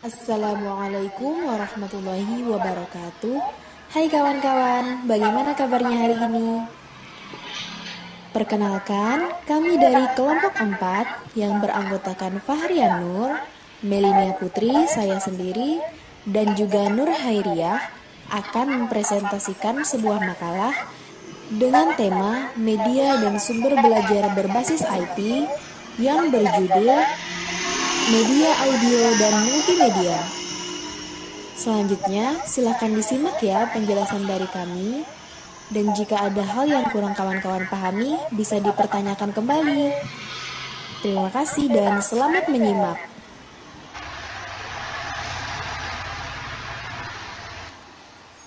Assalamualaikum warahmatullahi wabarakatuh. Hai kawan-kawan, bagaimana kabarnya hari ini? Perkenalkan, kami dari kelompok 4 yang beranggotakan Fahrian Nur, Melinia Putri, saya sendiri, dan juga Nur Hairiyah akan mempresentasikan sebuah makalah dengan tema media dan sumber belajar berbasis IP yang berjudul Media Audio dan Multimedia. Selanjutnya, silakan disimak ya penjelasan dari kami. Dan jika ada hal yang kurang kawan-kawan pahami, bisa dipertanyakan kembali. Terima kasih dan selamat menyimak.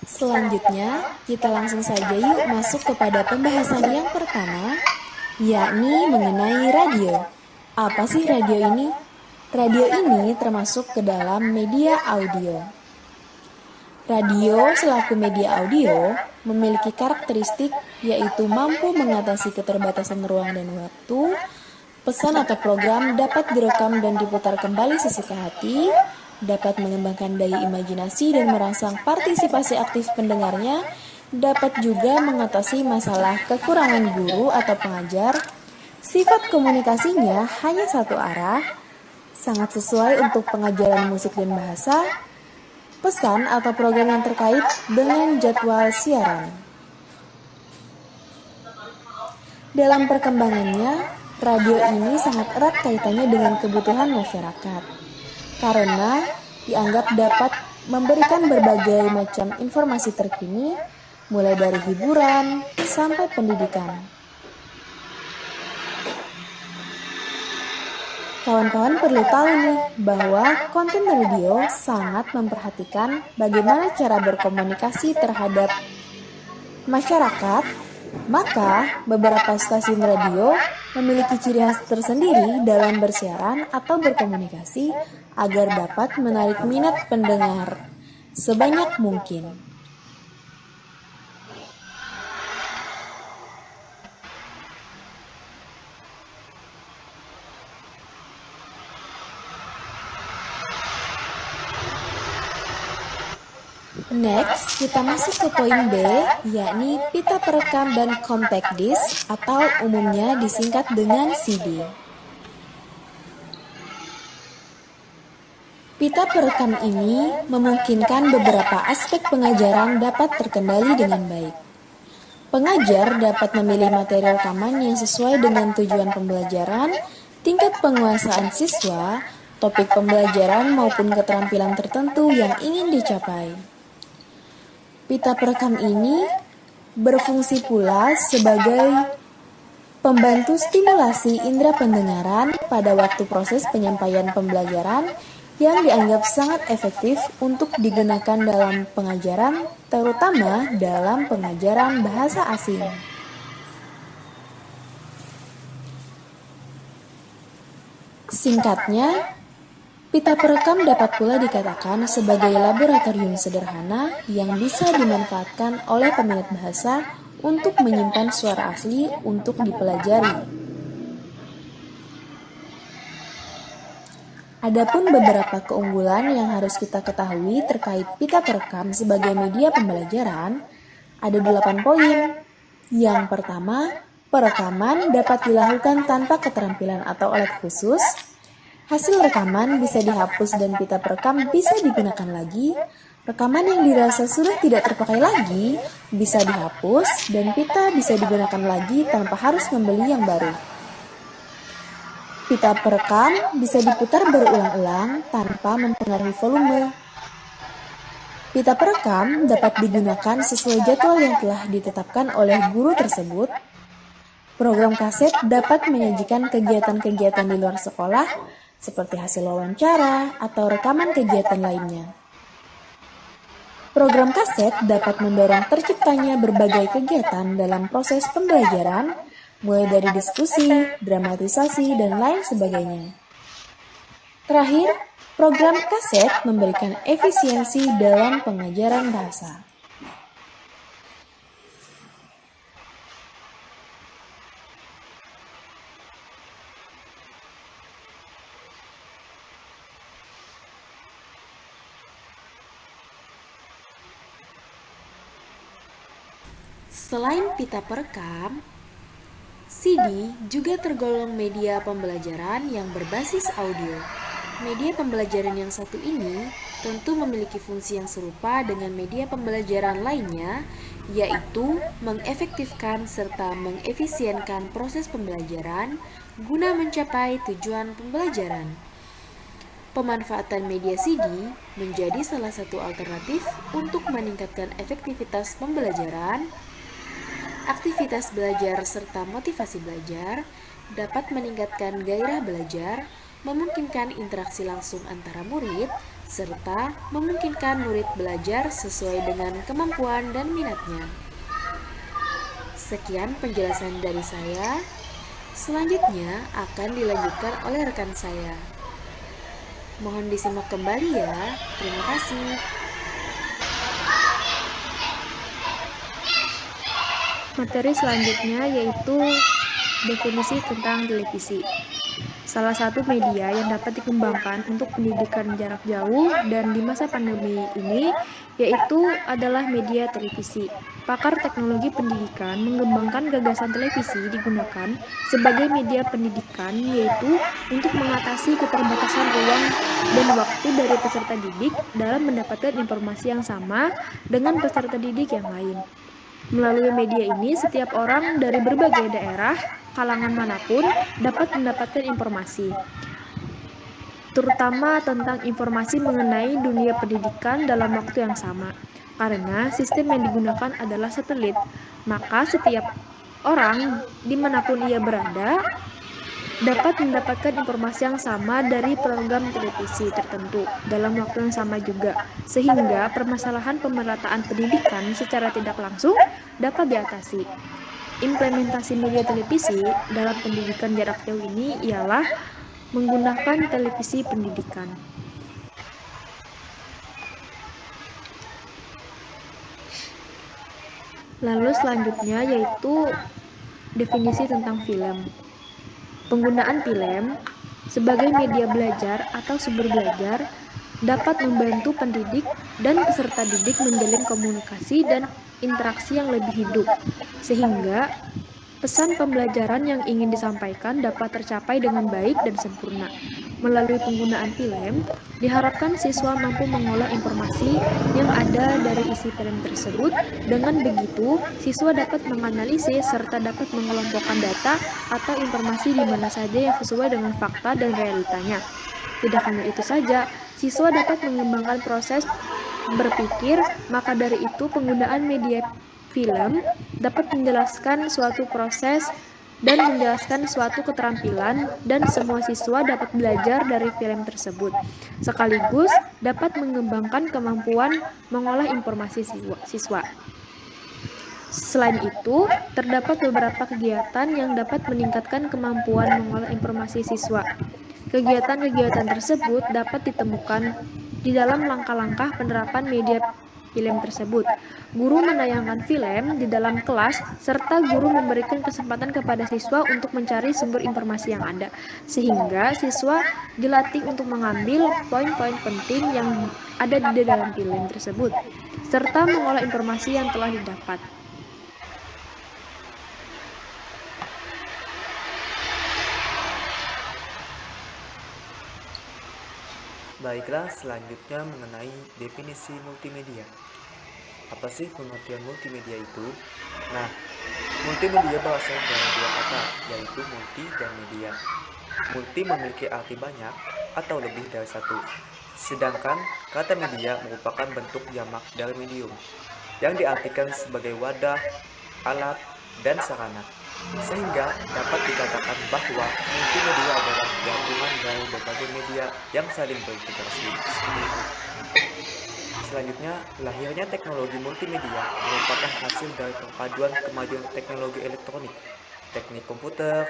Selanjutnya, kita langsung saja yuk masuk kepada pembahasan yang pertama, yakni mengenai radio. Apa sih radio ini? Radio ini termasuk ke dalam media audio. Radio selaku media audio memiliki karakteristik yaitu mampu mengatasi keterbatasan ruang dan waktu. Pesan atau program dapat direkam dan diputar kembali sesuka hati, dapat mengembangkan daya imajinasi dan merangsang partisipasi aktif pendengarnya, dapat juga mengatasi masalah kekurangan guru atau pengajar. Sifat komunikasinya hanya satu arah, sangat sesuai untuk pengajaran musik dan bahasa, pesan atau program yang terkait dengan jadwal siaran. Dalam perkembangannya, radio ini sangat erat kaitannya dengan kebutuhan masyarakat, karena dianggap dapat memberikan berbagai macam informasi terkini, mulai dari hiburan sampai pendidikan. Kawan-kawan perlu tahu nih bahwa konten radio sangat memperhatikan bagaimana cara berkomunikasi terhadap masyarakat, maka beberapa stasiun radio memiliki ciri khas tersendiri dalam bersiaran atau berkomunikasi agar dapat menarik minat pendengar sebanyak mungkin. Next, kita masuk ke poin B, yakni pita perekam dan compact disc atau umumnya disingkat dengan CD. Pita perekam ini memungkinkan beberapa aspek pengajaran dapat terkendali dengan baik. Pengajar dapat memilih materi rekaman yang sesuai dengan tujuan pembelajaran, tingkat penguasaan siswa, topik pembelajaran maupun keterampilan tertentu yang ingin dicapai. Pita perekam ini berfungsi pula sebagai pembantu stimulasi indera pendengaran pada waktu proses penyampaian pembelajaran yang dianggap sangat efektif untuk digunakan dalam pengajaran, terutama dalam pengajaran bahasa asing. Singkatnya, pita perekam dapat pula dikatakan sebagai laboratorium sederhana yang bisa dimanfaatkan oleh peminat bahasa untuk menyimpan suara asli untuk dipelajari. Adapun beberapa keunggulan yang harus kita ketahui terkait pita perekam sebagai media pembelajaran, ada 8 poin. Yang pertama, perekaman dapat dilakukan tanpa keterampilan atau alat khusus. Hasil rekaman bisa dihapus dan pita perekam bisa digunakan lagi. Rekaman yang dirasa sudah tidak terpakai lagi bisa dihapus dan pita bisa digunakan lagi tanpa harus membeli yang baru. Pita perekam bisa diputar berulang-ulang tanpa mempengaruhi volume. Pita perekam dapat digunakan sesuai jadwal yang telah ditetapkan oleh guru tersebut. Program kaset dapat menyajikan kegiatan-kegiatan di luar sekolah, seperti hasil wawancara atau rekaman kegiatan lainnya. Program kaset dapat mendorong terciptanya berbagai kegiatan dalam proses pembelajaran, mulai dari diskusi, dramatisasi, dan lain sebagainya. Terakhir, program kaset memberikan efisiensi dalam pengajaran bahasa. Selain pita perekam, CD juga tergolong media pembelajaran yang berbasis audio. Media pembelajaran yang satu ini tentu memiliki fungsi yang serupa dengan media pembelajaran lainnya, yaitu mengefektifkan serta mengefisienkan proses pembelajaran guna mencapai tujuan pembelajaran. Pemanfaatan media CD menjadi salah satu alternatif untuk meningkatkan efektivitas pembelajaran. Aktivitas belajar serta motivasi belajar dapat meningkatkan gairah belajar, memungkinkan interaksi langsung antara murid, serta memungkinkan murid belajar sesuai dengan kemampuan dan minatnya. Sekian penjelasan dari saya. Selanjutnya akan dilanjutkan oleh rekan saya. Mohon disimak kembali ya. Terima kasih. Materi selanjutnya yaitu definisi tentang televisi. Salah satu media yang dapat dikembangkan untuk pendidikan jarak jauh dan di masa pandemi ini yaitu adalah media televisi. Pakar teknologi pendidikan mengembangkan gagasan televisi digunakan sebagai media pendidikan yaitu untuk mengatasi keterbatasan ruang dan waktu dari peserta didik dalam mendapatkan informasi yang sama dengan peserta didik yang lain. Melalui media ini, setiap orang dari berbagai daerah, kalangan manapun, dapat mendapatkan informasi, terutama tentang informasi mengenai dunia pendidikan dalam waktu yang sama. Karena sistem yang digunakan adalah satelit, maka setiap orang dimanapun ia berada dapat mendapatkan informasi yang sama dari program televisi tertentu dalam waktu yang sama juga, sehingga permasalahan pemerataan pendidikan secara tidak langsung dapat diatasi. Implementasi media televisi dalam pendidikan jarak jauh ini ialah menggunakan televisi pendidikan. Lalu selanjutnya yaitu definisi tentang film. Penggunaan film sebagai media belajar atau sumber belajar dapat membantu pendidik dan peserta didik menjalin komunikasi dan interaksi yang lebih hidup, sehingga pesan pembelajaran yang ingin disampaikan dapat tercapai dengan baik dan sempurna. Melalui penggunaan film, diharapkan siswa mampu mengolah informasi yang ada dari isi film tersebut. Dengan begitu, siswa dapat menganalisis serta dapat mengelompokkan data atau informasi di mana saja yang sesuai dengan fakta dan realitanya. Tidak hanya itu saja, siswa dapat mengembangkan proses berpikir, maka dari itu penggunaan media film dapat menjelaskan suatu proses dan menjelaskan suatu keterampilan dan semua siswa dapat belajar dari film tersebut. Sekaligus dapat mengembangkan kemampuan mengolah informasi siswa. Selain itu, terdapat beberapa kegiatan yang dapat meningkatkan kemampuan mengolah informasi siswa. Kegiatan-kegiatan tersebut dapat ditemukan di dalam langkah-langkah penerapan media film tersebut. Guru menayangkan film di dalam kelas, serta guru memberikan kesempatan kepada siswa untuk mencari sumber informasi yang ada, sehingga siswa dilatih untuk mengambil poin-poin penting yang ada di dalam film tersebut, serta mengolah informasi yang telah didapat. Baiklah, selanjutnya mengenai definisi multimedia. Apa sih pengertian multimedia itu? Nah, multimedia berasal dari dua kata, yaitu multi dan media. Multi memiliki arti banyak atau lebih dari satu, sedangkan kata media merupakan bentuk jamak dari medium, yang diartikan sebagai wadah, alat, dan sarana. Sehingga dapat dikatakan bahwa multimedia adalah gabungan dari berbagai media yang saling berintegrasi. Seperti itu. Selanjutnya, lahirnya teknologi multimedia merupakan hasil dari perpaduan kemajuan teknologi elektronik, teknik komputer,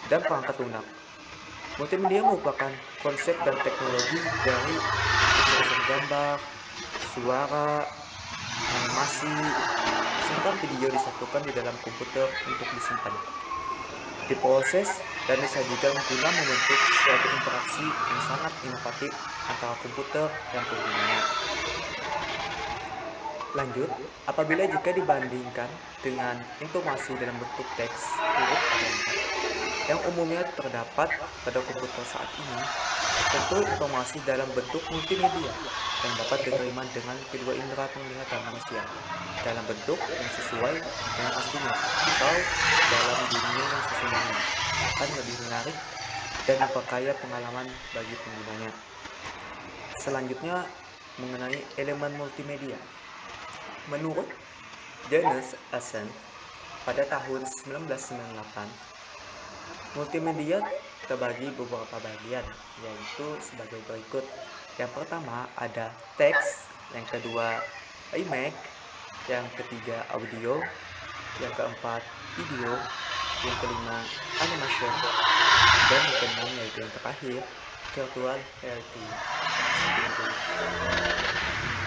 dan perangkat lunak. Multimedia merupakan konsep dan teknologi dari unsur-unsur gambar, suara, animasi, serta video disatukan di dalam komputer untuk disimpan, diproses, dan disajikan guna membentuk suatu interaksi yang sangat inovatif antara komputer dan penggunanya. Lanjut, apabila jika dibandingkan dengan informasi dalam bentuk teks, huruf atau angka, yang umumnya terdapat pada komputer saat ini, tentu informasi dalam bentuk multimedia yang dapat diterima dengan kedua indera penglihatan manusia dalam bentuk yang sesuai dengan aslinya atau dalam dunia yang sesungguhnya akan lebih menarik dan memperkaya pengalaman bagi penggunanya. Selanjutnya mengenai elemen multimedia. Menurut Janus Ascent pada tahun 1998, multimedia terbagi beberapa bagian, yaitu sebagai berikut. Yang pertama ada teks, yang kedua image, yang ketiga audio, yang keempat video, yang kelima animation, dan yang keenam yaitu yang terakhir virtual reality. Seperti itu.